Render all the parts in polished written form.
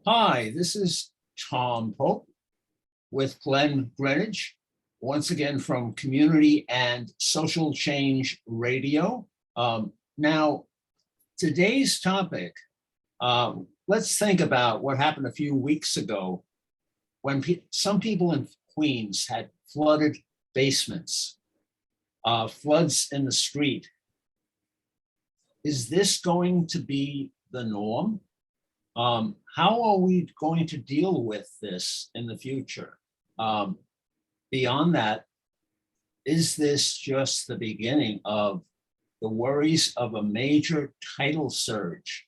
Hi, this is Tom Pope with Glenn Greenwich, once again from Community and Social Change Radio. Now, today's topic, let's think about what happened a few weeks ago when some people in Queens had flooded basements, floods in the street. Is this going to be the norm? How are we going to deal with this in the future? Beyond that, is this just the beginning of the worries of a major tidal surge?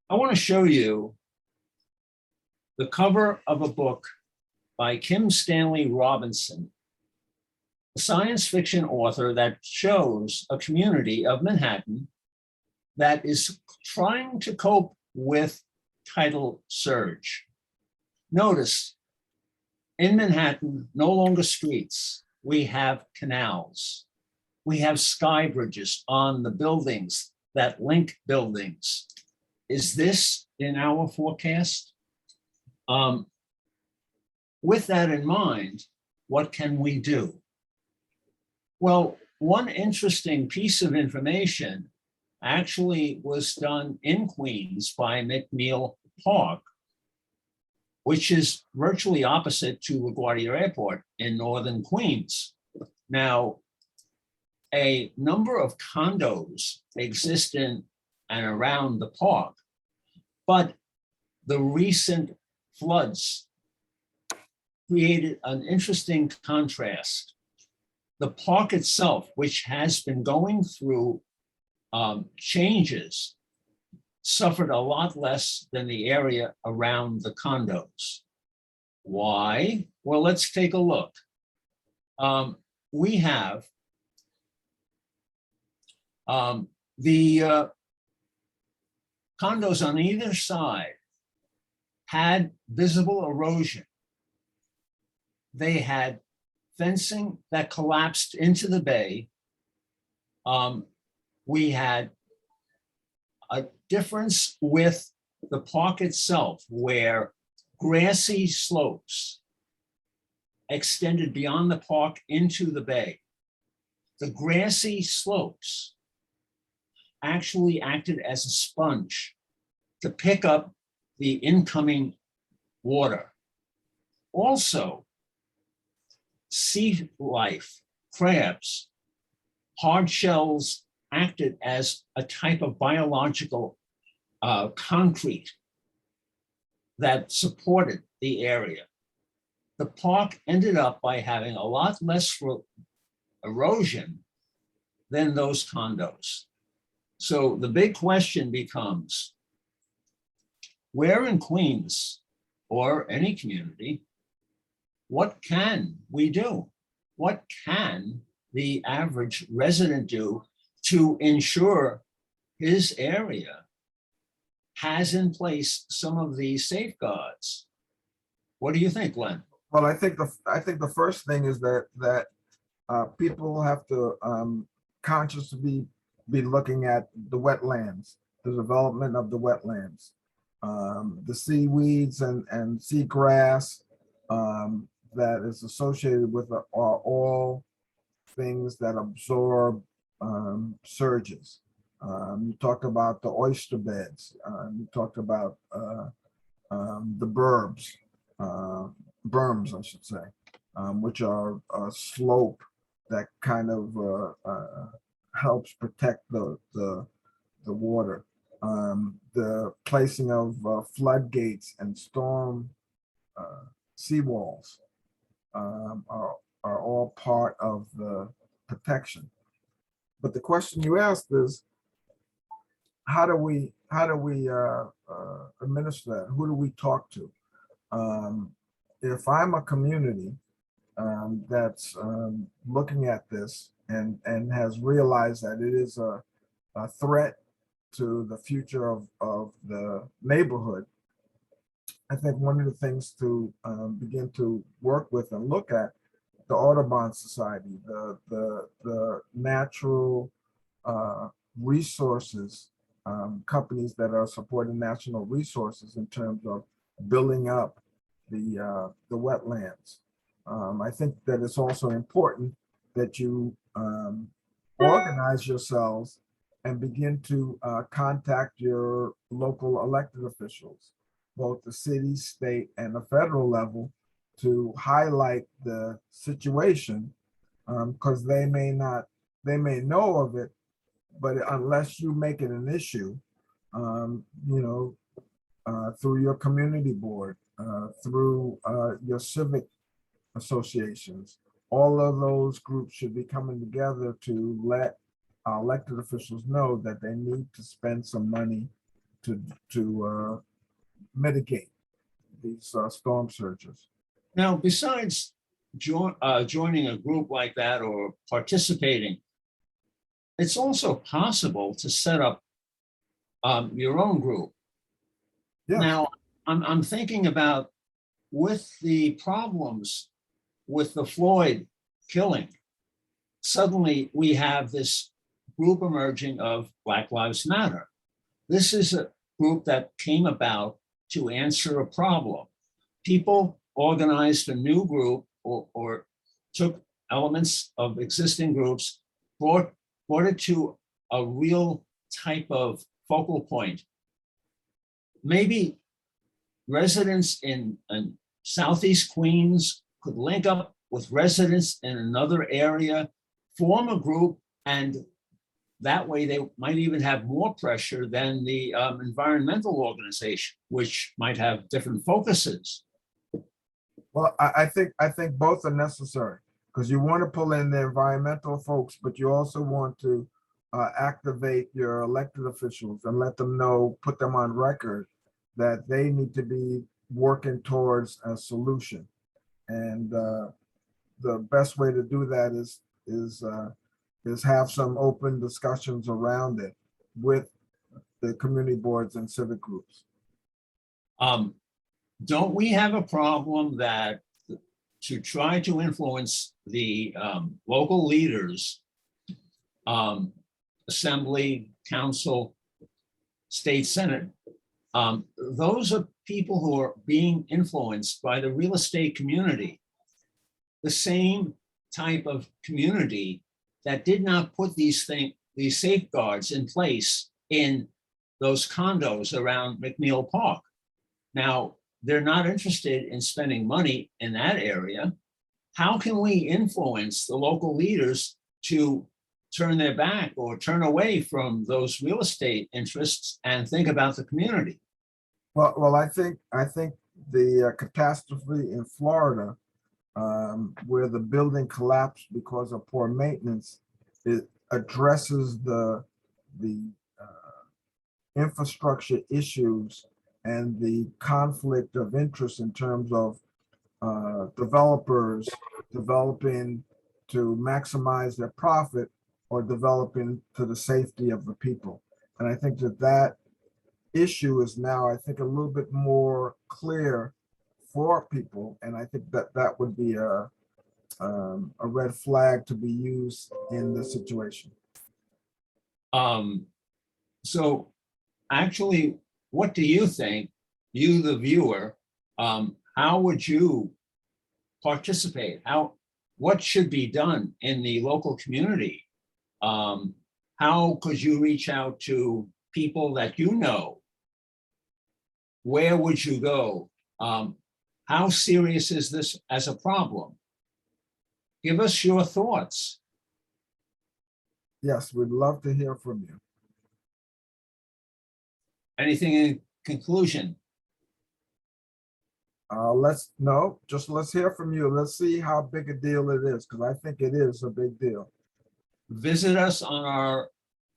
I want to show you the cover of a book by Kim Stanley Robinson, a science fiction author that shows a community of Manhattan that is trying to cope with tidal surge. Notice, in Manhattan, no longer streets, we have canals. We have sky bridges on the buildings that link buildings. Is this in our forecast? With that in mind, what can we do? Well, one interesting piece of information actually was done in Queens by McNeil Park, which is virtually opposite to LaGuardia Airport in northern Queens. Now, a number of condos exist in and around the park, but the recent floods created an interesting contrast. The park itself, which has been going through changes, suffered a lot less than the area around the condos. Why? Well, let's take a look. We have the condos on either side had visible erosion. They had fencing that collapsed into the bay. We had a difference with the park itself, where grassy slopes extended beyond the park into the bay. The grassy slopes actually acted as a sponge to pick up the incoming water. Also, sea life, crabs, hard shells acted as a type of biological concrete that supported the area. The park ended up by having a lot less erosion than those condos. So the big question becomes, where in Queens or any community, what can we do? What can the average resident do to ensure his area has in place some of these safeguards? What do you think, Glenn? Well, I think the first thing is that people have to consciously be looking at the wetlands, the development of the wetlands, the seaweeds and seagrass that is associated with are all things that absorb surges. You talked about the oyster beds. You talked about the berms, I should say, which are a slope that kind of helps protect the water. The placing of floodgates and storm seawalls are all part of the protection. But the question you asked is, how do we administer that? Who do we talk to? If I'm a community that's looking at this and has realized that it is a threat to the future of the neighborhood, I think one of the things to begin to work with and look at the Audubon Society, the natural resources companies that are supporting national resources in terms of building up the wetlands. I think that it's also important that you organize yourselves and begin to contact your local elected officials, both the city, state, and the federal level, to highlight the situation, because they may know of it, but unless you make it an issue, through your community board, through your civic associations, all of those groups should be coming together to let our elected officials know that they need to spend some money to mitigate these storm surges. Now, besides joining a group like that or participating, it's also possible to set up your own group. Yes. Now, I'm thinking about, with the problems with the Floyd killing, suddenly we have this group emerging of Black Lives Matter. This is a group that came about to answer a problem. People organized a new group or took elements of existing groups, brought it to a real type of focal point. Maybe residents in Southeast Queens could link up with residents in another area, form a group, and that way they might even have more pressure than the environmental organization, which might have different focuses. Well, I think both are necessary, because you want to pull in the environmental folks, but you also want to activate your elected officials and let them know, put them on record that they need to be working towards a solution. And the best way to do that is have some open discussions around it with the community boards and civic groups. Don't we have a problem that to try to influence the local leaders, assembly, council, state senate, those are people who are being influenced by the real estate community, the same type of community that did not put these safeguards in place in those condos around McNeil Park. Now, they're not interested in spending money in that area. How can we influence the local leaders to turn their back or turn away from those real estate interests and think about the community? Well, I think the catastrophe in Florida, where the building collapsed because of poor maintenance, it addresses the infrastructure issues and the conflict of interest in terms of developers developing to maximize their profit or developing to the safety of the people. And I think that issue is now, I think, a little bit more clear for people. And I think that would be a red flag to be used in this situation. So actually, what do you think, you the viewer, how would you participate? What should be done in the local community? How could you reach out to people that you know? Where would you go? How serious is this as a problem? Give us your thoughts. Yes, we'd love to hear from you. Anything in conclusion? Let's hear from you. Let's see how big a deal it is, because I think it is a big deal. Visit us on our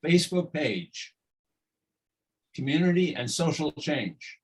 Facebook page, Community and Social Change.